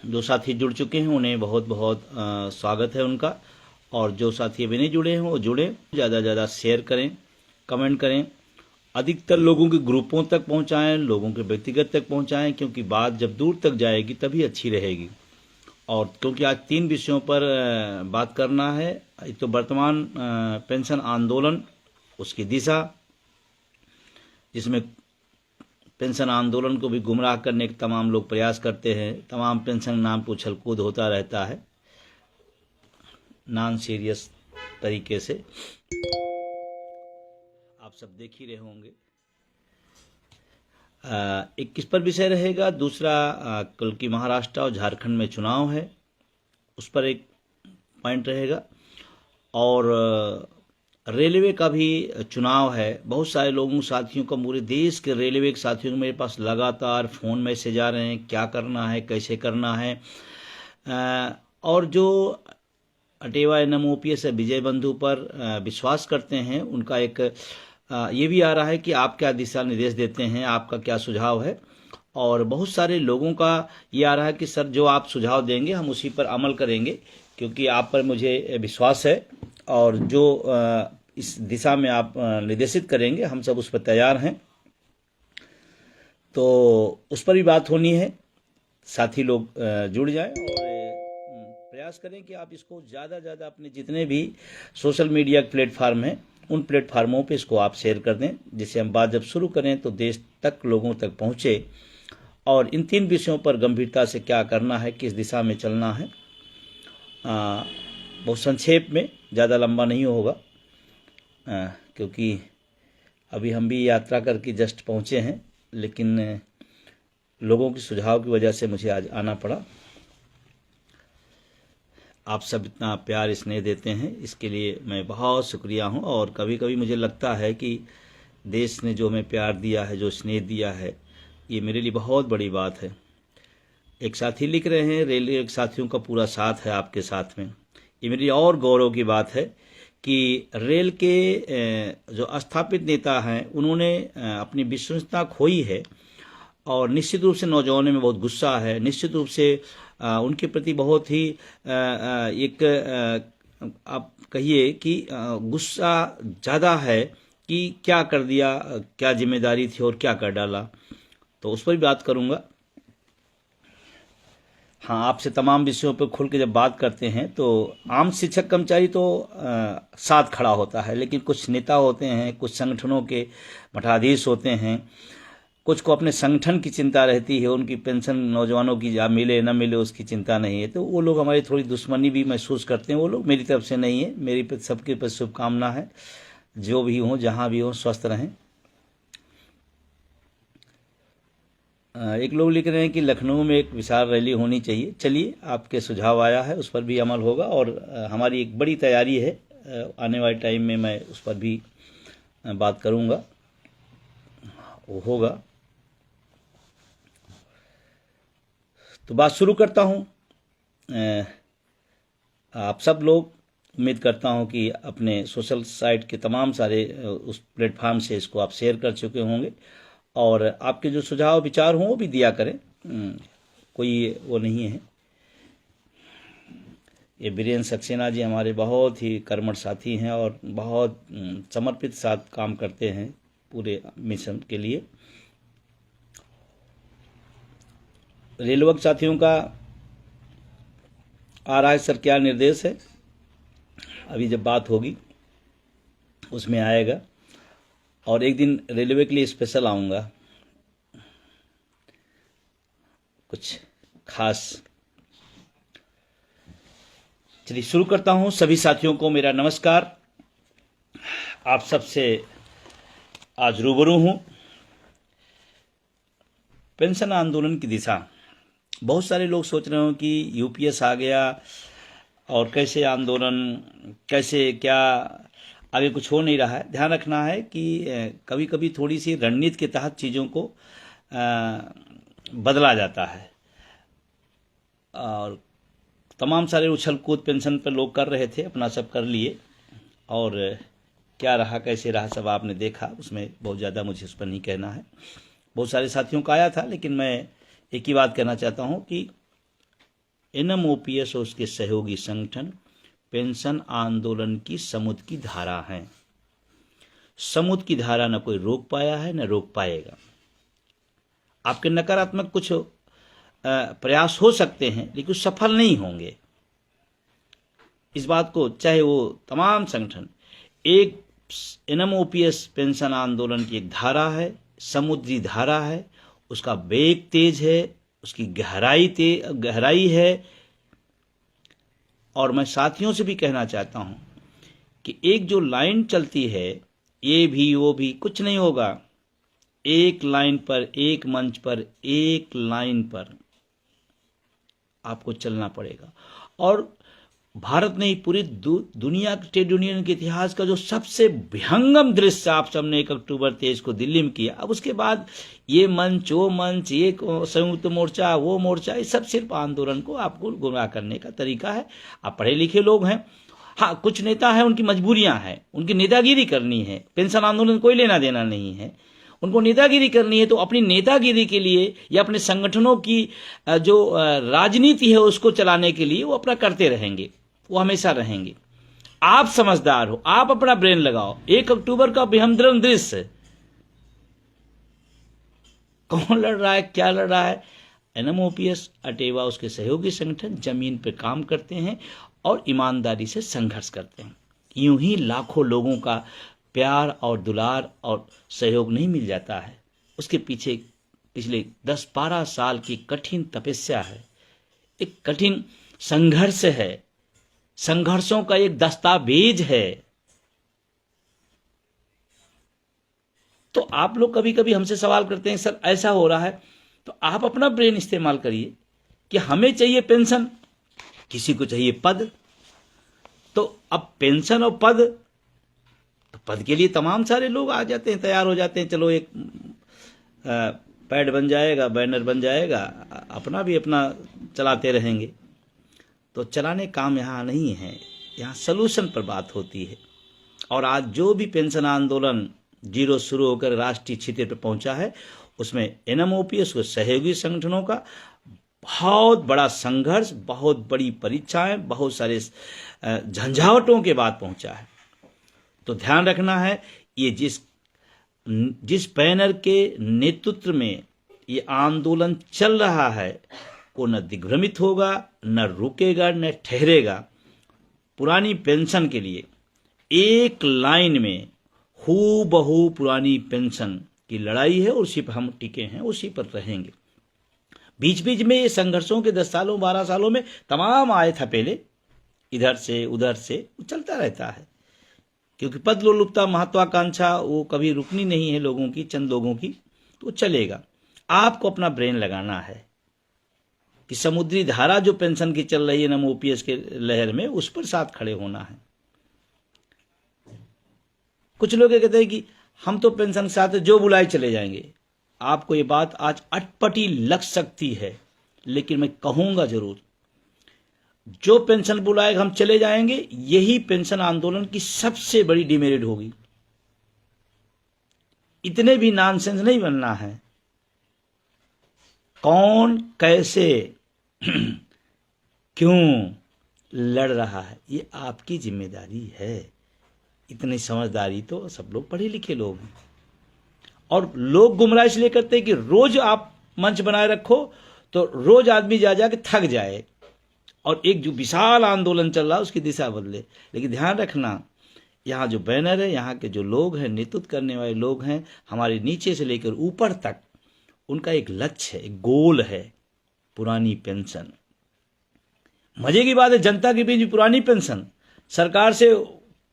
जो साथी जुड़ चुके हैं उन्हें बहुत बहुत स्वागत है उनका। और जो साथी अभी नहीं जुड़े हैं वो जुड़े, ज़्यादा से ज़्यादा शेयर करें, कमेंट करें, अधिकतर लोगों के ग्रुपों तक पहुंचाएं, लोगों के व्यक्तिगत तक पहुंचाएं, क्योंकि बात जब दूर तक जाएगी तभी अच्छी रहेगी। और क्योंकि आज 3 विषयों पर बात करना है। एक तो वर्तमान पेंशन आंदोलन, उसकी दिशा, जिसमें पेंशन आंदोलन को भी गुमराह करने के तमाम लोग प्रयास करते हैं। तमाम पेंशन नाम पर उछल कूद होता रहता है नॉन सीरियस तरीके से, आप सब देख ही रहे होंगे। एक किस पर विषय रहेगा, दूसरा कल की महाराष्ट्र और झारखंड में चुनाव है, उस पर एक पॉइंट रहेगा। और रेलवे का भी चुनाव है। बहुत सारे लोगों साथियों का, पूरे देश के रेलवे के साथियों को मेरे पास लगातार फ़ोन मैसेज आ रहे हैं, क्या करना है, कैसे करना है। और जो अटेवा NMOPS विजय बंधु पर विश्वास करते हैं, उनका एक ये भी आ रहा है कि आप क्या दिशा निर्देश देते हैं, आपका क्या सुझाव है। और बहुत सारे लोगों का ये आ रहा है कि सर जो आप सुझाव देंगे हम उसी पर अमल करेंगे, क्योंकि आप पर मुझे विश्वास है और जो इस दिशा में आप निर्देशित करेंगे हम सब उस पर तैयार हैं। तो उस पर भी बात होनी है। साथी लोग जुड़ जाएं और प्रयास करें कि आप इसको ज़्यादा से ज़्यादा अपने जितने भी सोशल मीडिया प्लेटफार्म हैं उन प्लेटफार्मों पे इसको आप शेयर कर दें, जिससे हम बात जब शुरू करें तो देश तक, लोगों तक पहुँचे। और इन 3 विषयों पर गंभीरता से क्या करना है, किस दिशा में चलना है, बहुत संक्षेप में, ज़्यादा लंबा नहीं होगा, क्योंकि अभी हम भी यात्रा करके जस्ट पहुँचे हैं, लेकिन लोगों के सुझाव की वजह से मुझे आज आना पड़ा। आप सब इतना प्यार स्नेह देते हैं, इसके लिए मैं बहुत शुक्रिया हूं। और कभी कभी मुझे लगता है कि देश ने जो हमें प्यार दिया है, जो स्नेह दिया है, ये मेरे लिए बहुत बड़ी बात है। एक साथी लिख रहे हैं, रेलवे के साथियों का पूरा साथ है आपके साथ में। ये मेरी और गौरव की बात है कि रेल के जो स्थापित नेता हैं उन्होंने अपनी विश्वसनीयता खोई है। और निश्चित रूप से नौजवानों में बहुत गुस्सा है, निश्चित रूप से उनके प्रति बहुत ही एक आप कहिए कि गुस्सा ज़्यादा है कि क्या कर दिया, क्या जिम्मेदारी थी और क्या कर डाला। तो उस पर भी बात करूँगा। हाँ, आपसे तमाम विषयों पर खुल के जब बात करते हैं तो आम शिक्षक कर्मचारी तो साथ खड़ा होता है, लेकिन कुछ नेता होते हैं, कुछ संगठनों के मठाधीश होते हैं, कुछ को अपने संगठन की चिंता रहती है, उनकी पेंशन नौजवानों की या मिले न मिले उसकी चिंता नहीं है। तो वो लोग हमारी थोड़ी दुश्मनी भी महसूस करते हैं। वो लोग मेरी तरफ से नहीं है, मेरी सबके प्रति शुभकामना है, जो भी हों, जहाँ भी हों, स्वस्थ रहें। एक लोग लिख रहे हैं कि लखनऊ में एक विशाल रैली होनी चाहिए। चलिए, आपके सुझाव आया है, उस पर भी अमल होगा। और हमारी एक बड़ी तैयारी है, आने वाले टाइम में मैं उस पर भी बात करूँगा, वो होगा। तो बात शुरू करता हूँ। आप सब लोग, उम्मीद करता हूँ कि अपने सोशल साइट के तमाम सारे उस प्लेटफार्म से इसको आप शेयर कर चुके होंगे। और आपके जो सुझाव विचार हों वो भी दिया करें, कोई वो नहीं है। ये बीरेन सक्सेना जी हमारे बहुत ही कर्मठ साथी हैं और बहुत समर्पित साथ काम करते हैं पूरे मिशन के लिए। रेलवे के साथियों का आ रहा है, सर क्या निर्देश है, अभी जब बात होगी उसमें आएगा। और एक दिन रेलवे के लिए स्पेशल आऊँगा, कुछ खास। चलिए शुरू करता हूँ। सभी साथियों को मेरा नमस्कार। आप सबसे आज रूबरू हूँ। पेंशन आंदोलन की दिशा, बहुत सारे लोग सोच रहे हो कि UPS आ गया और कैसे आंदोलन, कैसे क्या, आगे कुछ हो नहीं रहा है। ध्यान रखना है कि कभी कभी थोड़ी सी रणनीति के तहत चीज़ों को बदला जाता है। और तमाम सारे उछल कूद पेंशन पर लोग कर रहे थे, अपना सब कर लिए, और क्या रहा कैसे रहा सब आपने देखा। उसमें बहुत ज़्यादा मुझे उस पर नहीं कहना है। बहुत सारे साथियों का आया था, लेकिन मैं एक ही बात कहना चाहता हूँ कि एनएमओपीएस और उसके सहयोगी संगठन पेंशन आंदोलन की समुद्र की धारा हैं। समुद्र की धारा न कोई रोक पाया है न रोक पाएगा। आपके नकारात्मक कुछ प्रयास हो सकते हैं लेकिन सफल नहीं होंगे। इस बात को चाहे वो तमाम संगठन, एक एनएमओपीएस पेंशन आंदोलन की एक धारा है, समुद्री धारा है, उसका वेग तेज है, उसकी गहराई है। और मैं साथियों से भी कहना चाहता हूं कि एक जो लाइन चलती है, ये भी वो भी कुछ नहीं होगा। एक लाइन पर, एक मंच पर, एक लाइन पर आपको चलना पड़ेगा। और भारत नहीं, पूरी दुनिया के ट्रेड यूनियन के इतिहास का जो सबसे विहंगम दृश्य आप सबने 1 अक्टूबर 23 को दिल्ली में किया, अब उसके बाद ये मंच वो मंच, ये संयुक्त मोर्चा वो मोर्चा, ये सब सिर्फ आंदोलन को आपको गुमराह करने का तरीका है। आप पढ़े लिखे लोग हैं। हाँ, कुछ नेता हैं, उनकी मजबूरियां हैं, उनकी नेतागिरी करनी है। पेंशन आंदोलन कोई लेना देना नहीं है, उनको नेतागिरी करनी है। तो अपनी नेतागिरी के लिए या अपने संगठनों की जो राजनीति है उसको चलाने के लिए वो अपना करते रहेंगे, वो हमेशा रहेंगे। आप समझदार हो, आप अपना ब्रेन लगाओ। 1 अक्टूबर का विहंगम दृश्य, कौन लड़ रहा है, क्या लड़ रहा है? एनएमओपीएस अटेवा उसके सहयोगी संगठन जमीन पर काम करते हैं और ईमानदारी से संघर्ष करते हैं। यूं ही लाखों लोगों का प्यार और दुलार और सहयोग नहीं मिल जाता है। उसके पीछे पिछले 10-12 साल की कठिन तपस्या है, एक कठिन संघर्ष है, संघर्षों का एक दस्तावेज है। तो आप लोग कभी कभी हमसे सवाल करते हैं, सर ऐसा हो रहा है, तो आप अपना ब्रेन इस्तेमाल करिए कि हमें चाहिए पेंशन, किसी को चाहिए पद। तो अब पेंशन और पद, तो पद के लिए तमाम सारे लोग आ जाते हैं, तैयार हो जाते हैं। चलो एक पैड बन जाएगा, बैनर बन जाएगा, अपना भी अपना चलाते रहेंगे। तो चलाने काम यहाँ नहीं है, यहाँ सलूशन पर बात होती है। और आज जो भी पेंशन आंदोलन जीरो शुरू होकर राष्ट्रीय छिते पर पहुंचा है, उसमें एनएमओपीएस को सहयोगी संगठनों का बहुत बड़ा संघर्ष, बहुत बड़ी परीक्षाएं, बहुत सारे झंझावटों के बाद पहुंचा है। तो ध्यान रखना है, ये जिस बैनर के नेतृत्व में ये आंदोलन चल रहा है, वो न दिग्भ्रमित होगा, न रुकेगा, न ठहरेगा। पुरानी पेंशन के लिए एक लाइन में हूबहू पुरानी पेंशन की लड़ाई है और उसी पर हम टिके हैं, उसी पर रहेंगे। बीच बीच में ये संघर्षों के 10 सालों 12 सालों में तमाम आए था, पहले इधर से उधर से चलता रहता है, क्योंकि पद लोलुपता महत्वाकांक्षा वो कभी रुकनी नहीं है लोगों की, चंद लोगों की, तो चलेगा। आपको अपना ब्रेन लगाना है कि समुद्री धारा जो पेंशन की चल रही है एनएमओपीएस के लहर में, उस पर साथ खड़े होना है। कुछ लोग कहते हैं कि हम तो पेंशन के साथ जो बुलाए चले जाएंगे। आपको ये बात आज अटपटी लग सकती है, लेकिन मैं कहूंगा जरूर, जो पेंशन बुलाएगा हम चले जाएंगे, यही पेंशन आंदोलन की सबसे बड़ी डिमेरिट होगी। इतने भी नॉनसेंस नहीं बनना है। कौन कैसे क्यों लड़ रहा है, ये आपकी जिम्मेदारी है। इतनी समझदारी तो सब लोग पढ़े लिखे लोग हैं। और लोग गुमराह इसलिए करते हैं कि रोज आप मंच बनाए रखो तो रोज आदमी जा के थक जाए और एक जो विशाल आंदोलन चल रहा है उसकी दिशा बदले। लेकिन ध्यान रखना, यहाँ जो बैनर है, यहाँ के जो लोग हैं, नेतृत्व करने वाले लोग हैं, हमारे नीचे से लेकर ऊपर तक, उनका एक लक्ष्य है, एक गोल है, पुरानी पेंशन। मजे की बात है, जनता के बीच पुरानी पेंशन, सरकार से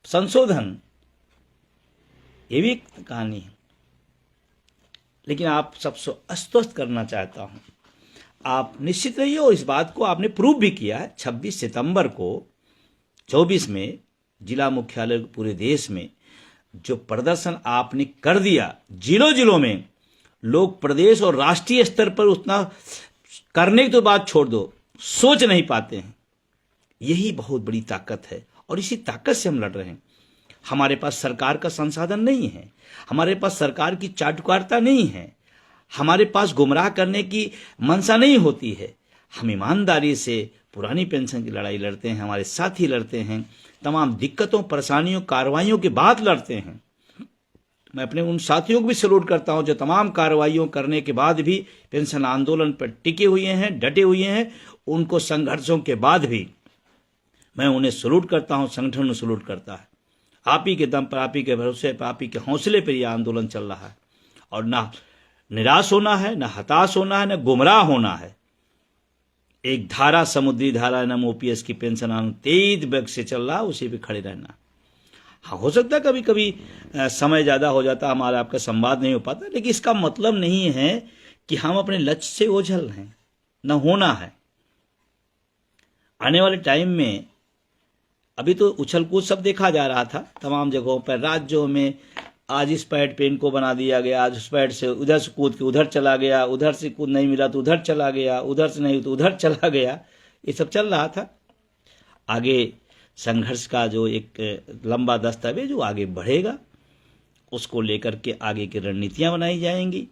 संशोधन, ये भी एक कहानी है। लेकिन आप सबसे आश्वस्त करना चाहता हूं, आप निश्चित रहिए, और इस बात को आपने प्रूव भी किया है। 26 सितंबर को 24 में जिला मुख्यालय पूरे देश में जो प्रदर्शन आपने कर दिया, जिलों में लोग प्रदेश और राष्ट्रीय स्तर पर उतना करने की तो बात छोड़ दो, सोच नहीं पाते हैं। यही बहुत बड़ी ताकत है और इसी ताकत से हम लड़ रहे हैं। हमारे पास सरकार का संसाधन नहीं है, हमारे पास सरकार की चाटुकारिता नहीं है, हमारे पास गुमराह करने की मंशा नहीं होती है। हम ईमानदारी से पुरानी पेंशन की लड़ाई लड़ते हैं, हमारे साथी लड़ते हैं, तमाम दिक्कतों, परेशानियों, कार्रवाइयों के बाद लड़ते हैं। मैं अपने उन साथियों को भी सैल्यूट करता हूं जो तमाम कार्रवाइयों करने के बाद भी पेंशन आंदोलन पर टिके हुए हैं, डटे हुए हैं। उनको संघर्षों के बाद भी मैं उन्हें सैल्यूट करता हूं, संगठन सैल्यूट करता है। आप ही के दम पर, आप ही के भरोसे पर, आप ही के हौसले पर यह आंदोलन चल रहा है। और ना निराश होना है, ना हताश होना है, ना गुमराह होना है। एक धारा, समुद्री धारा नाम ओपीएस की पेंशन आंदोलन तेज वेग से चल रहा है, उसी पे खड़े रहना। हाँ, हो सकता है कभी कभी समय ज्यादा हो जाता, हमारा आपका संवाद नहीं हो पाता, लेकिन इसका मतलब नहीं है कि हम अपने लक्ष्य से ओझल हैं, न होना है। आने वाले टाइम में अभी तो उछल कूद सब देखा जा रहा था तमाम जगहों पर, राज्यों में। आज इस पैड पे इनको बना दिया गया, आज उस पैड से उधर से कूद के उधर चला गया, उधर से कूद नहीं मिला तो उधर चला गया, उधर से नहीं तो उधर चला गया। ये सब चल रहा था। आगे संघर्ष का जो एक लंबा दस्तावेज वो आगे बढ़ेगा, उसको लेकर के आगे की रणनीतियां बनाई जाएंगी।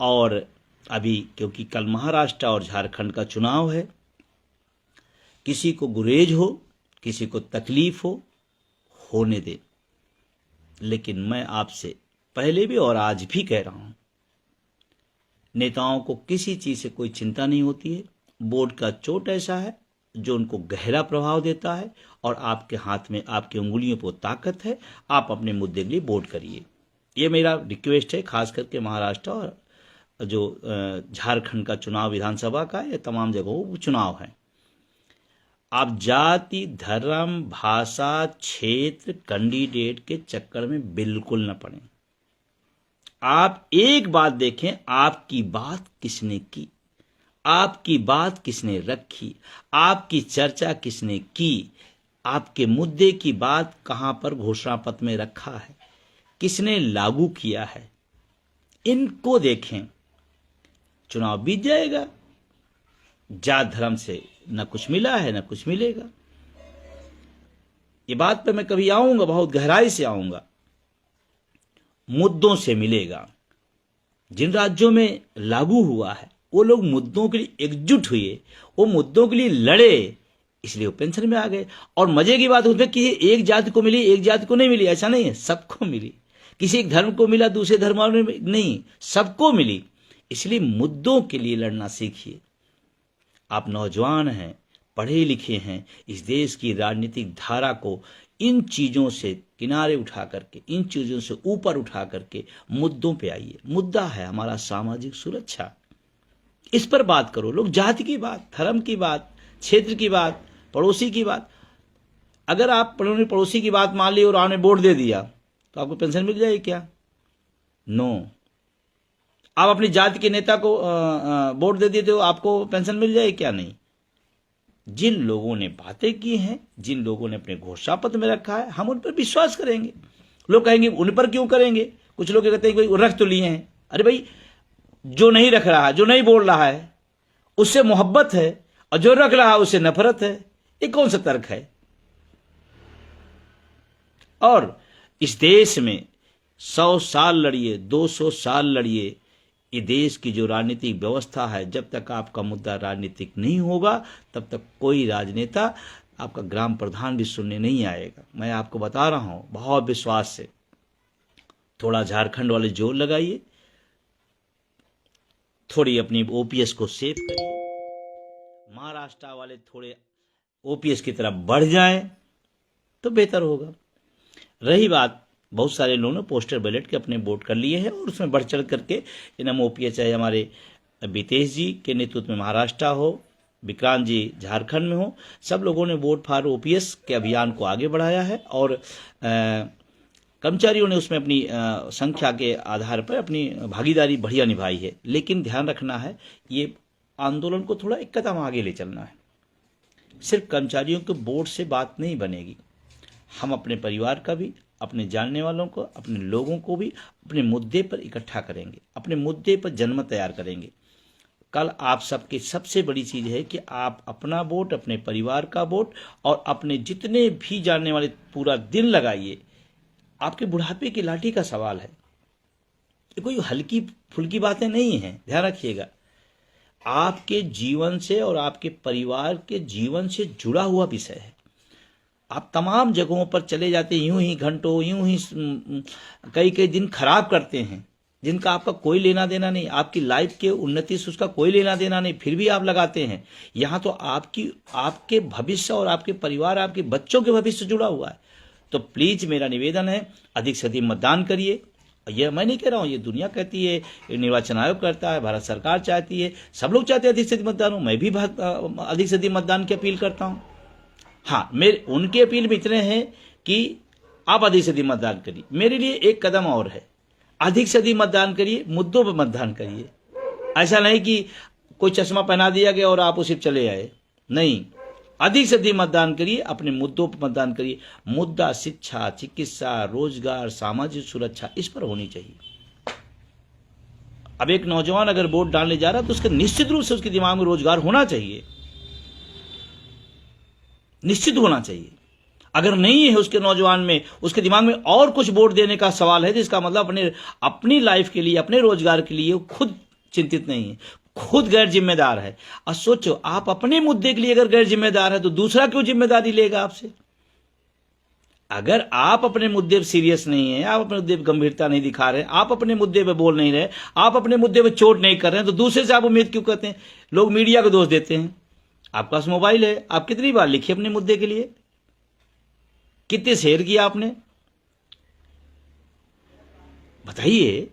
और अभी क्योंकि कल महाराष्ट्र और झारखंड का चुनाव है, किसी को गुरेज हो, किसी को तकलीफ हो, होने दे। लेकिन मैं आपसे पहले भी और आज भी कह रहा हूं, नेताओं को किसी चीज से कोई चिंता नहीं होती है। बोर्ड का चोट ऐसा है जो उनको गहरा प्रभाव देता है, और आपके हाथ में, आपकी उंगलियों पर ताकत है। आप अपने मुद्दे के लिए वोट करिए, ये मेरा रिक्वेस्ट है। खास करके महाराष्ट्र और जो झारखंड का चुनाव विधानसभा का, ये तमाम जगहों चुनाव है। आप जाति, धर्म, भाषा, क्षेत्र, कैंडिडेट के चक्कर में बिल्कुल न पड़ें। आप एक बात देखें, आपकी बात किसने की, आपकी बात किसने रखी, आपकी चर्चा किसने की, आपके मुद्दे की बात कहां पर घोषणा पत्र में रखा है, किसने लागू किया है, इनको देखें। चुनाव बीत जाएगा, जात धर्म से न कुछ मिला है न कुछ मिलेगा। ये बात पे मैं कभी आऊंगा, बहुत गहराई से आऊंगा। मुद्दों से मिलेगा। जिन राज्यों में लागू हुआ है वो लोग मुद्दों के लिए एकजुट हुए, वो मुद्दों के लिए लड़े, इसलिए वो पेंशन में आ गए। और मजे की बात उसमें कि एक जाति को मिली, एक जाति को नहीं मिली, ऐसा नहीं है, सबको मिली। किसी एक धर्म को मिला, दूसरे धर्म में नहीं, सबको मिली। इसलिए मुद्दों के लिए लड़ना सीखिए। आप नौजवान हैं, पढ़े लिखे हैं, इस देश की राजनीतिक धारा को इन चीजों से किनारे उठा करके, इन चीजों से ऊपर उठा करके मुद्दों पे आइए। मुद्दा है हमारा सामाजिक सुरक्षा, इस पर बात करो। लोग जाति की बात, धर्म की बात, क्षेत्र की बात, पड़ोसी की बात, अगर आप पड़ोसी की बात मान ली और आपने वोट दे दिया तो आपको पेंशन मिल जाएगी क्या? नो। आप अपनी जाति के नेता को वोट दे दिए तो आपको पेंशन मिल जाएगी क्या? नहीं। जिन लोगों ने बातें की हैं, जिन लोगों ने अपने घोषणा पत्र में रखा है, हम उन पर विश्वास करेंगे। लोग कहेंगे उन पर क्यों करेंगे? कुछ लोग कहते हैं भाई रख तो लिए हैं। अरे भाई, जो नहीं रख रहा है, जो नहीं बोल रहा है, उससे मोहब्बत है, और जो रख रहा है उससे नफरत है। ये कौन सा तर्क है? और इस देश में 100 साल लड़िए, 200 साल लड़िए, ये देश की जो राजनीतिक व्यवस्था है, जब तक आपका मुद्दा राजनीतिक नहीं होगा तब तक कोई राजनेता, आपका ग्राम प्रधान भी सुनने नहीं आएगा। मैं आपको बता रहा हूं बहुत विश्वास से। थोड़ा झारखंड वाले जोर लगाइए, थोड़ी अपनी ओपीएस को सेव करिए, महाराष्ट्र वाले थोड़े ओपीएस की तरफ बढ़ जाएं तो बेहतर होगा। रही बात, बहुत सारे लोगों ने पोस्टर बैलेट के अपने वोट कर लिए हैं, और उसमें बढ़ चढ़ करके इनाम ओपीएस, चाहे हमारे बीतेश जी के नेतृत्व में महाराष्ट्र हो, विक्रांत जी झारखंड में हो, सब लोगों ने वोट फॉर ओपीएस के अभियान को आगे बढ़ाया है। और कर्मचारियों ने उसमें अपनी संख्या के आधार पर अपनी भागीदारी बढ़िया निभाई है। लेकिन ध्यान रखना है, ये आंदोलन को थोड़ा एक कदम आगे ले चलना है। सिर्फ कर्मचारियों के वोट से बात नहीं बनेगी। हम अपने परिवार का भी, अपने जानने वालों को, अपने लोगों को भी अपने मुद्दे पर इकट्ठा करेंगे, अपने मुद्दे पर जनमत तैयार करेंगे। कल आप सबकी सबसे बड़ी चीज है कि आप अपना वोट, अपने परिवार का वोट, और अपने जितने भी जानने वाले पूरा दिन लगाइए। आपके बुढ़ापे की लाठी का सवाल है, ये कोई हल्की फुल्की बातें नहीं है, ध्यान रखिएगा। आपके जीवन से और आपके परिवार के जीवन से जुड़ा हुआ विषय है। आप तमाम जगहों पर चले जाते हैं, यूं ही घंटों, यूं ही कई कई दिन खराब करते हैं, जिनका आपका कोई लेना देना नहीं, आपकी लाइफ के उन्नति से उसका कोई लेना देना नहीं, फिर भी आप लगाते हैं। यहाँ तो आपके भविष्य और आपके परिवार, आपके बच्चों के भविष्य से जुड़ा हुआ है। तो प्लीज मेरा निवेदन है, अधिक से अधिक मतदान करिए। यह मैं नहीं कह रहा हूँ, ये दुनिया कहती है, ये निर्वाचन आयोग करता है, भारत सरकार चाहती है, सब लोग चाहते हैं अधिक से अधिक मतदान हो। मैं भी अधिक से अधिक मतदान की अपील करता हूँ। हाँ, मेरे उनके अपील में इतने हैं कि आप अधिक से अधिक मतदान करिए। मेरे लिए एक कदम और है, अधिक से अधिक मतदान करिए, मुद्दों पर मतदान करिए। ऐसा नहीं कि कोई चश्मा पहना दिया गया और आप उसी पर चले आए, नहीं। अधिक से अधिक मतदान करिए, अपने मुद्दों पर मतदान करिए। मुद्दा शिक्षा, चिकित्सा, रोजगार, सामाजिक सुरक्षा, इस पर होनी चाहिए। अब एक नौजवान अगर वोट डालने जा रहा है तो उसके निश्चित रूप से उसके दिमाग में रोजगार होना चाहिए, निश्चित होना चाहिए। अगर नहीं है उसके नौजवान में, उसके दिमाग में और कुछ वोट देने का सवाल है, तो इसका मतलब अपनी लाइफ के लिए, अपने रोजगार के लिए खुद चिंतित नहीं है, खुद गैर जिम्मेदार है। और सोचो, आप अपने मुद्दे के लिए अगर गैर जिम्मेदार है तो दूसरा क्यों जिम्मेदारी लेगा आपसे? अगर आप अपने मुद्दे पर सीरियस नहीं है, आप अपने मुद्दे पर गंभीरता नहीं दिखा रहे, आप अपने मुद्दे पे बोल नहीं रहे, आप अपने मुद्दे पे चोट नहीं कर रहे हैं, तो दूसरे से आप उम्मीद क्यों करते हैं? लोग मीडिया को दोष देते हैं। आपके पास मोबाइल है, आप कितनी बार लिखिए अपने मुद्दे के लिए, कितने शेयर किया आपने, बताइए।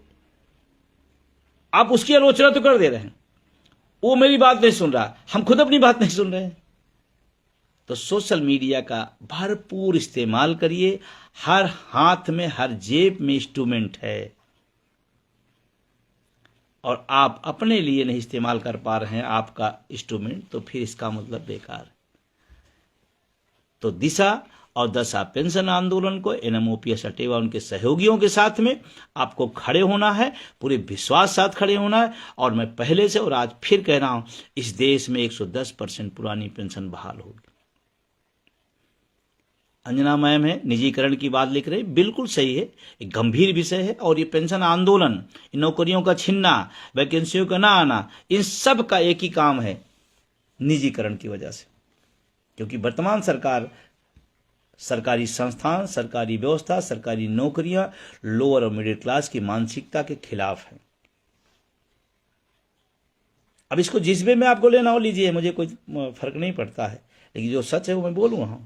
आप उसकी आलोचना तो कर दे रहे हैं, वो मेरी बात नहीं सुन रहा, हम खुद अपनी बात नहीं सुन रहे हैं। तो सोशल मीडिया का भरपूर इस्तेमाल करिए। हर हाथ में, हर जेब में इंस्ट्रूमेंट है, और आप अपने लिए नहीं इस्तेमाल कर पा रहे हैं आपका इंस्ट्रूमेंट, तो फिर इसका मतलब बेकार है। तो दिशा और दशा पेंशन आंदोलन को NMOPS अटेवा उनके सहयोगियों के साथ में आपको खड़े होना है, पूरे विश्वास साथ खड़े होना है। और मैं पहले से और आज फिर कह रहा हूं, इस देश में 110% पुरानी पेंशन बहाल होगी। अंजना मैम है, निजीकरण की बात लिख रहे, बिल्कुल सही है, एक गंभीर विषय है। और ये पेंशन आंदोलन, नौकरियों का छीनना, वैकेंसियों का ना आना, इन सब का एक ही काम है, निजीकरण की वजह से। क्योंकि वर्तमान सरकार, सरकारी संस्थान, सरकारी व्यवस्था, सरकारी नौकरियां लोअर और मिडिल क्लास की मानसिकता के खिलाफ है। अब इसको जिस वे में आपको लेना हो लीजिए, मुझे कोई फर्क नहीं पड़ता है, लेकिन जो सच है वो मैं बोलूंगा हूं।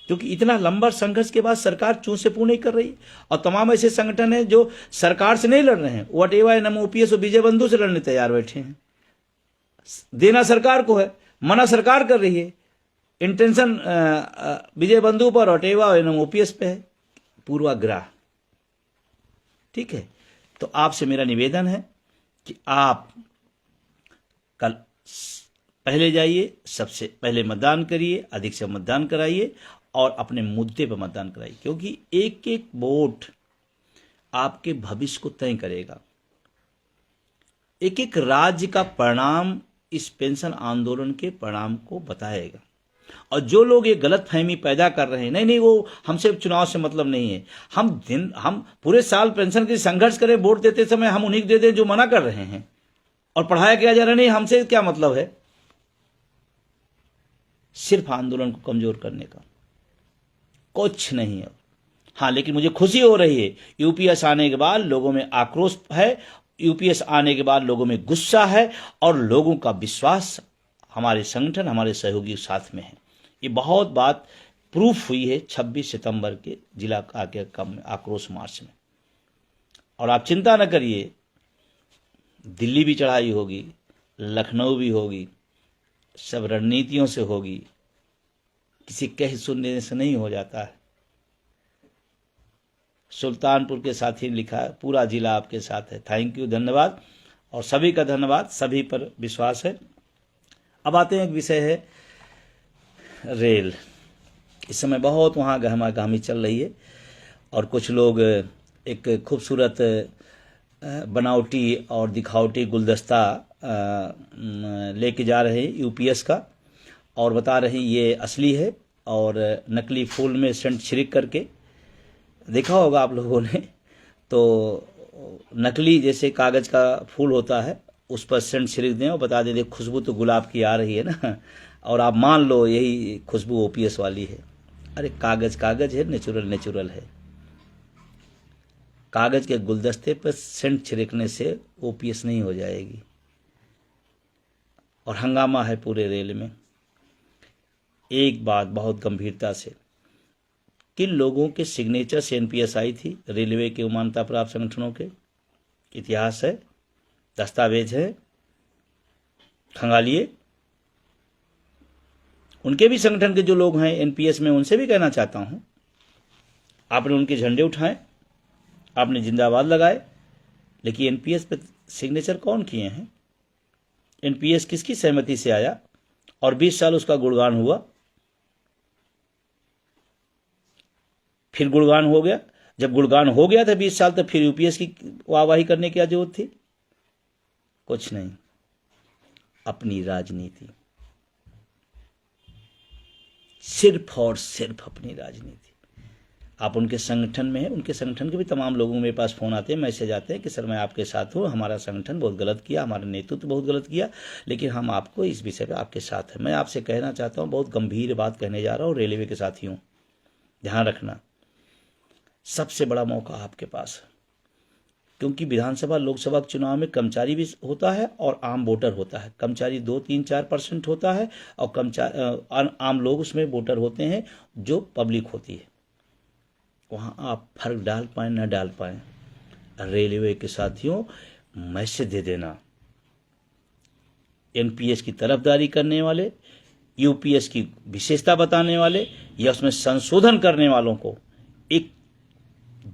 क्योंकि इतना लंबा संघर्ष के बाद सरकार चूं से पू नहीं कर रही, और तमाम ऐसे संगठन हैं जो सरकार से नहीं लड़ रहे हैं, वो अटेवा, NMOPS और विजय बंधु से लड़ने तैयार बैठे हैं। देना सरकार को है, मना सरकार कर रही है। इंटेंशन विजय बंधु पर, अटेवा और NMOPS पे है, पूर्वाग्रह। ठीक है, तो आपसे मेरा निवेदन है कि आप कल पहले जाइए, सबसे पहले मतदान करिए, अधिक से मतदान कराइए, और अपने मुद्दे पर मतदान कराइए। क्योंकि एक एक वोट आपके भविष्य को तय करेगा। एक एक राज्य का परिणाम इस पेंशन आंदोलन के परिणाम को बताएगा। और जो लोग ये गलत फहमी पैदा कर रहे हैं, नहीं वो हमसे चुनाव से मतलब नहीं है, हम पूरे साल पेंशन के संघर्ष करें, वोट देते समय हम उन्हीं को दे दें जो मना कर रहे हैं, और पढ़ाया किया जा रहा है, नहीं हमसे क्या मतलब है, सिर्फ आंदोलन को कमजोर करने का, कुछ नहीं है। हाँ, लेकिन मुझे खुशी हो रही है, यूपीएस आने के बाद लोगों में आक्रोश है, यूपीएस आने के बाद लोगों में गुस्सा है, और लोगों का विश्वास हमारे संगठन, हमारे सहयोगी साथ में है। ये बहुत बात प्रूफ हुई है 26 सितंबर के जिला आक्रोश मार्च में। और आप चिंता न करिए, दिल्ली भी चढ़ाई होगी, लखनऊ भी होगी, सब रणनीतियों से होगी, किसी कह सुनने से नहीं हो जाता है। सुल्तानपुर के साथी ने लिखा है, पूरा जिला आपके साथ है। थैंक यू, धन्यवाद, और सभी का धन्यवाद, सभी पर विश्वास है। अब आते हैं, एक विषय है रेल। इस समय बहुत वहाँ गहमागहमी चल रही है, और कुछ लोग एक खूबसूरत बनावटी और दिखावटी गुलदस्ता लेके जा रहे हैं यूपीएस का, और बता रहे हैं ये असली है, और नकली फूल में सेंट छिड़क करके, देखा होगा आप लोगों ने, तो नकली जैसे कागज़ का फूल होता है उस पर सेंट छिड़क दें और बता दें देख खुशबू तो गुलाब की आ रही है ना, और आप मान लो यही खुशबू ओपीएस वाली है। अरे कागज कागज है, नेचुरल नेचुरल है। कागज के गुलदस्ते पर सेंट छिड़कने से ओपीएस नहीं हो जाएगी। और हंगामा है पूरे रेल में। एक बात बहुत गंभीरता से, किन लोगों के सिग्नेचर से एनपीएस आई थी? रेलवे के मान्यता प्राप्त संगठनों के। इतिहास है, दस्तावेज है, खंगालिए। उनके भी संगठन के जो लोग हैं एनपीएस में, उनसे भी कहना चाहता हूं, आपने उनके झंडे उठाए, आपने जिंदाबाद लगाए, लेकिन एनपीएस पे सिग्नेचर कौन किए हैं? एनपीएस किसकी सहमति से आया और 20 साल उसका गुणगान हुआ, फिर गुणगान हो गया। जब गुणगान हो गया था 20 साल, तो फिर यूपीएस की वाहवाही करने की क्या जरूरत थी? कुछ नहीं, अपनी राजनीति, सिर्फ और सिर्फ अपनी राजनीति। आप उनके संगठन में हैं, उनके संगठन के भी तमाम लोगों मेरे पास फोन आते हैं, मैसेज आते हैं कि सर मैं आपके साथ हूँ, हमारा संगठन बहुत गलत किया, हमारा नेतृत्व बहुत गलत किया, लेकिन हम आपको इस विषय पे आपके साथ हैं। मैं आपसे कहना चाहता हूँ, बहुत गंभीर बात कहने जा रहा हूँ, रेलवे के साथियों ध्यान रखना, सबसे बड़ा मौका आपके पास है। क्योंकि विधानसभा लोकसभा के चुनाव में कर्मचारी भी होता है और आम वोटर होता है। कर्मचारी 2-3-4% होता है और आम लोग उसमें वोटर होते हैं जो पब्लिक होती है। वहाँ आप फर्क डाल पाए न डाल पाए, रेलवे के साथियों मैसेज दे देना। एनपीएस की तरफदारी करने वाले, यूपीएस की विशेषता बताने वाले या उसमें संशोधन करने वालों को एक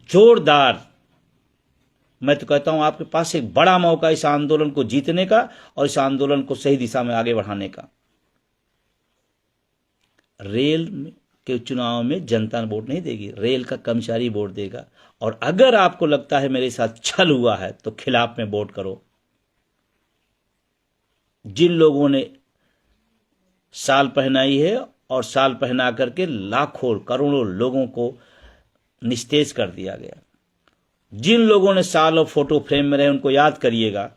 जोरदार, मैं तो कहता हूं आपके पास एक बड़ा मौका इस आंदोलन को जीतने का और इस आंदोलन को सही दिशा में आगे बढ़ाने का। रेल के चुनाव में जनता वोट नहीं देगी, रेल का कर्मचारी वोट देगा। और अगर आपको लगता है मेरे साथ छल हुआ है तो खिलाफ में वोट करो। जिन लोगों ने साल पहनाई है और साल पहना करके लाखों करोड़ों लोगों को निस्तेज कर दिया गया, जिन लोगों ने सालों फोटो फ्रेम में रहे, उनको याद करिएगा।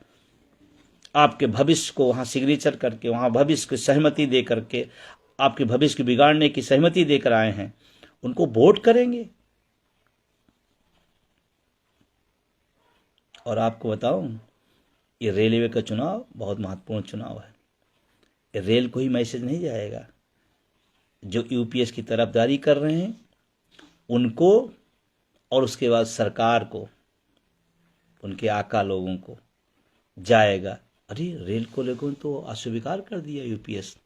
आपके भविष्य को वहां सिग्नेचर करके, वहां भविष्य की सहमति दे करके, आपके भविष्य को बिगाड़ने की सहमति देकर आए हैं, उनको वोट करेंगे। और आपको बताऊं, ये रेलवे का चुनाव बहुत महत्वपूर्ण चुनाव है। ये रेल को ही मैसेज नहीं जाएगा, जो यूपीएस की तरफदारी कर रहे हैं उनको, और उसके बाद सरकार को, उनके आका लोगों को जाएगा। अरे रेल को लेकर तो अस्वीकार कर दिया यूपीएस।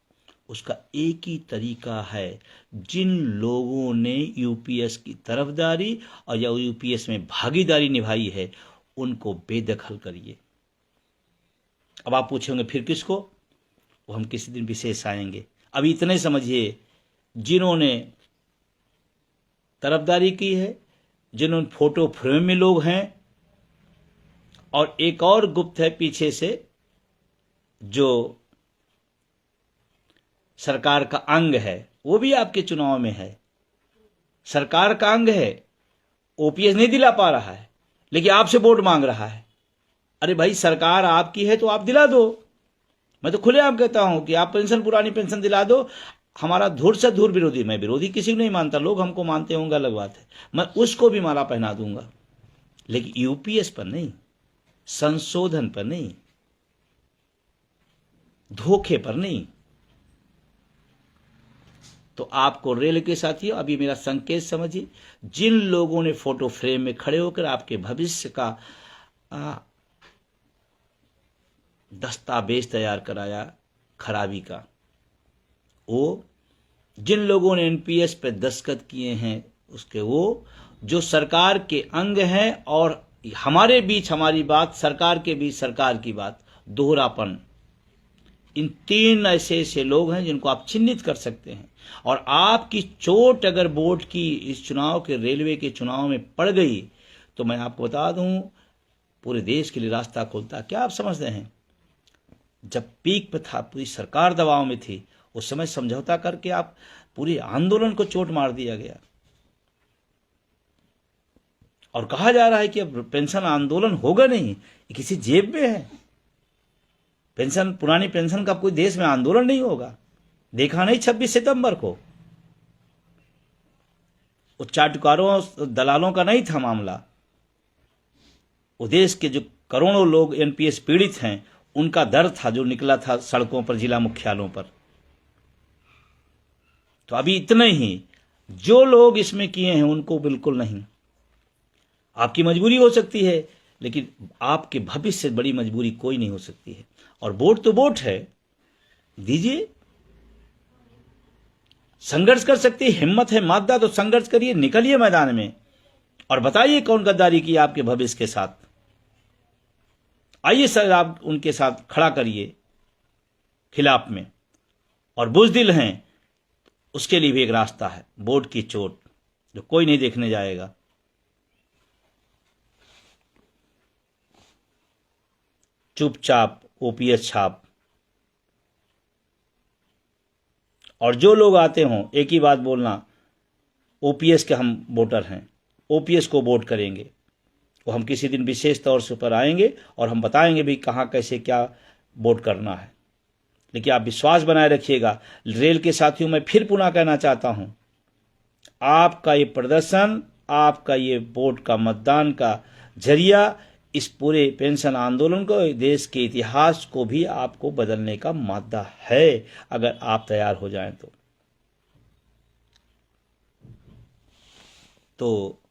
उसका एक ही तरीका है, जिन लोगों ने यूपीएस की तरफदारी और या यूपीएस में भागीदारी निभाई है उनको बेदखल करिए। अब आप पूछेंगे फिर किसको? वो हम किसी दिन विशेष आएंगे। अभी इतने समझिए, जिन्होंने तरफदारी की है, जिन्होंने फोटो फ्रेम में लोग हैं, और एक और गुप्त है पीछे से जो सरकार का अंग है, वो भी आपके चुनाव में है। सरकार का अंग है, ओपीएस नहीं दिला पा रहा है लेकिन आपसे वोट मांग रहा है। अरे भाई, सरकार आपकी है तो आप दिला दो। मैं तो खुलेआम कहता हूं कि आप पेंशन, पुरानी पेंशन दिला दो। हमारा धुर से धुर विरोधी, मैं विरोधी किसी को नहीं मानता, लोग हमको मानते होंगे अलग बात है, मैं उसको भी माला पहना दूंगा, लेकिन यूपीएस पर नहीं, संशोधन पर नहीं, धोखे पर नहीं। तो आपको रेल के साथियों, अभी मेरा संकेत समझिए, जिन लोगों ने फोटो फ्रेम में खड़े होकर आपके भविष्य का दस्तावेज तैयार कराया खराबी का, वो जिन लोगों ने एनपीएस पे दस्तखत किए हैं उसके, वो जो सरकार के अंग हैं, और हमारे बीच हमारी बात, सरकार के बीच सरकार की बात, दोहरापन, इन तीन ऐसे लोग हैं जिनको आप चिन्हित कर सकते हैं। और आपकी चोट अगर वोट की इस चुनाव के, रेलवे के चुनाव में पड़ गई तो मैं आपको बता दूं, पूरे देश के लिए रास्ता खोलता। क्या आप समझते हैं? जब पीक पे था, पूरी सरकार दबाव में थी, उस समय समझौता करके आप पूरे आंदोलन को चोट मार दिया गया। और कहा जा रहा है कि अब पेंशन आंदोलन होगा नहीं, ये किसी जेब में है। पेंशन, पुरानी पेंशन का कोई देश में आंदोलन नहीं होगा? देखा नहीं 26 सितंबर को? वो चाटुकारों दलालों का नहीं था मामला, वो देश के जो करोड़ों लोग एनपीएस पीड़ित हैं उनका दर्द था जो निकला था सड़कों पर, जिला मुख्यालयों पर। तो अभी इतने ही जो लोग इसमें किए हैं उनको बिल्कुल नहीं। आपकी मजबूरी हो सकती है, लेकिन आपके भविष्य से बड़ी मजबूरी कोई नहीं हो सकती है। और वोट तो वोट है, दीजिए, संघर्ष कर सकती है, हिम्मत है, मादा तो संघर्ष करिए, निकलिए मैदान में और बताइए कौन गद्दारी की आपके भविष्य के साथ। आइए सर, आप उनके साथ खड़ा करिए खिलाफ में। और बुज़दिल हैं, उसके लिए भी एक रास्ता है, वोट की चोट, जो कोई नहीं देखने जाएगा। चुपचाप ओपीएस छाप। और जो लोग आते हों, एक ही बात बोलना, ओपीएस के हम वोटर हैं, ओपीएस को वोट करेंगे। वो हम किसी दिन विशेष तौर से ऊपर आएंगे और हम बताएंगे भी कहाँ कैसे क्या वोट करना है। लेकिन आप विश्वास बनाए रखिएगा। रेल के साथियों, मैं फिर पुनः कहना चाहता हूं, आपका ये प्रदर्शन, आपका ये वोट का मतदान का जरिया इस पूरे पेंशन आंदोलन को, देश के इतिहास को भी आपको बदलने का मादा है, अगर आप तैयार हो जाएं तो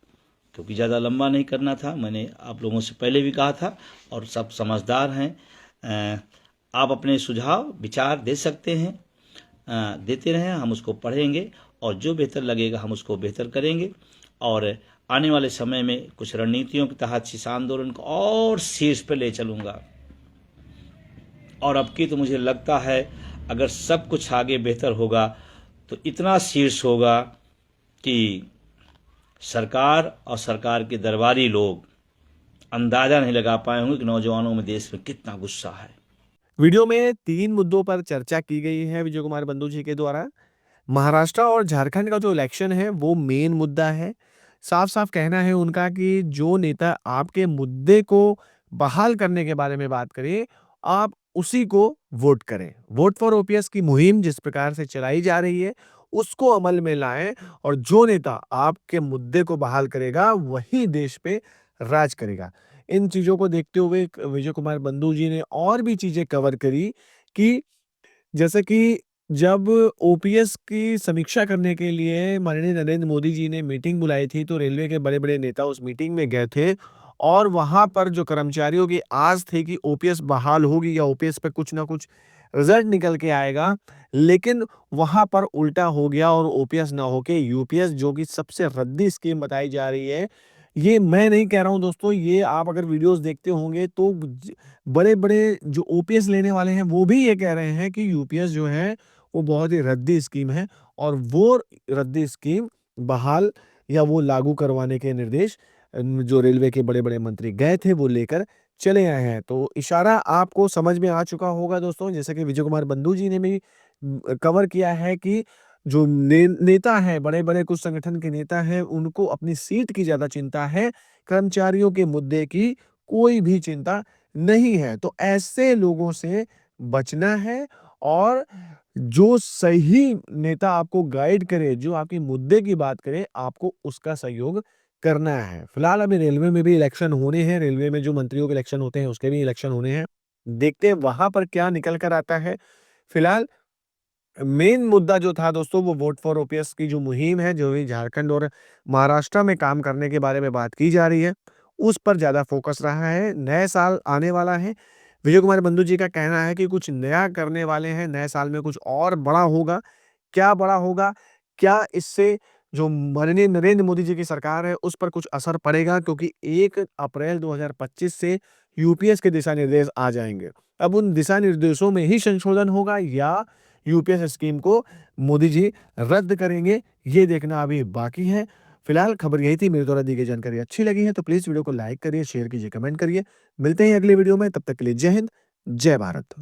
क्योंकि ज़्यादा लंबा नहीं करना था, मैंने आप लोगों से पहले भी कहा था और सब समझदार हैं। आप अपने सुझाव विचार दे सकते हैं, देते रहें, हम उसको पढ़ेंगे और जो बेहतर लगेगा हम उसको बेहतर करेंगे। और आने वाले समय में कुछ रणनीतियों के तहत इस आंदोलन को और शीर्ष पर ले चलूँगा। और अब की तो मुझे लगता है अगर सब कुछ आगे बेहतर होगा तो इतना शीर्ष होगा कि सरकार और सरकार के दरबारी लोग अंदाजा नहीं लगा पाए होंगे कि नौजवानों में देश में कितना गुस्सा है। वीडियो में 3 मुद्दों पर चर्चा की गई है विजय कुमार बंधु जी के द्वारा। महाराष्ट्र और झारखंड का जो इलेक्शन है वो मेन मुद्दा है। साफ-साफ कहना है उनका कि जो नेता आपके मुद्दे को बहाल करने के बारे में बात करे, आप उसी को वोट करें। वोट फॉर ओपीएस की मुहिम जिस प्रकार से चलाई जा रही है, उसको अमल में लाएँ और जो नेता आपके मुद्दे को बहाल करेगा, वही देश पे राज करेगा। इन चीज़ों को देखते हुए विजय कुमार बंधु जी ने और भी चीज़ें कवर करी कि जैसे कि जब ओपीएस की समीक्षा करने के लिए माननीय नरेंद्र मोदी जी ने मीटिंग बुलाई थी, तो रेलवे के बड़े-बड़े नेता उस मीटिंग में गए थे और वहाँ पर जो कर्मचारियों की आस थी कि ओपीएस बहाल होगी या ओपीएस पे कुछ ना कुछ रिज़ल्ट निकल के आएगा, लेकिन वहाँ पर उल्टा हो गया और ओपीएस ना होके यूपीएस जो कि सबसे रद्दी स्कीम बताई जा रही है। ये मैं नहीं कह रहा हूँ दोस्तों, ये आप अगर वीडियोज़ देखते होंगे तो बड़े-बड़े जो ओपीएस लेने वाले हैं, वो भी ये कह रहे हैं कि यूपीएस जो है, वो बहुत ही रद्दी स्कीम है और वो रद्दी स्कीम बहाल या वो लागू करवाने के निर्देश जो रेलवे के बड़े-बड़े मंत्री गए थे, वो लेकर चले आए हैं। तो इशारा आपको समझ में आ चुका होगा दोस्तों, जैसे कि विजय कुमार बंधु जी ने भी कवर किया है कि जो नेता हैं, बड़े-बड़े कुछ संगठन के नेता हैं, उनको अपनी सीट की ज़्यादा चिंता है, कर्मचारियों के मुद्दे की कोई भी चिंता नहीं है। तो ऐसे लोगों से बचना है और जो सही नेता आपको गाइड करे, जो आपके मुद्दे की बात करे, आपको उसका सहयोग करना है। फिलहाल अभी रेलवे में भी इलेक्शन होने हैं, रेलवे में जो मंत्रियों के इलेक्शन होते हैं, उसके भी इलेक्शन होने हैं। देखते हैं वहाँ पर क्या निकल कर आता है। फिलहाल मेन मुद्दा जो था दोस्तों वो वोट फॉर ओपीएस की जो मुहिम है, जो भी झारखंड और महाराष्ट्र में काम करने के बारे में बात की जा रही है, उस पर ज़्यादा फ़ोकस रहा है। नए साल आने वाला है। विजय कुमार बंधु जी का कहना है कि कुछ नया करने वाले हैं, नए साल में कुछ और बड़ा होगा। क्या बड़ा होगा? क्या इससे जो माननीय नरेंद्र मोदी जी की सरकार है, उस पर कुछ असर पड़ेगा? क्योंकि 1 अप्रैल 2025 से यूपीएस के दिशा निर्देश आ जाएँगे। अब उन दिशा निर्देशों में ही संशोधन होगा या यूपीएस स्कीम को मोदी जी रद्द करेंगे, ये देखना अभी बाकी है। फिलहाल खबर यही थी, मेरे द्वारा दी गई जानकारी अच्छी लगी है तो प्लीज़ वीडियो को लाइक करिए, शेयर कीजिए, कमेंट करिए। मिलते हैं अगले वीडियो में, तब तक के लिए जय हिंद, जय भारत।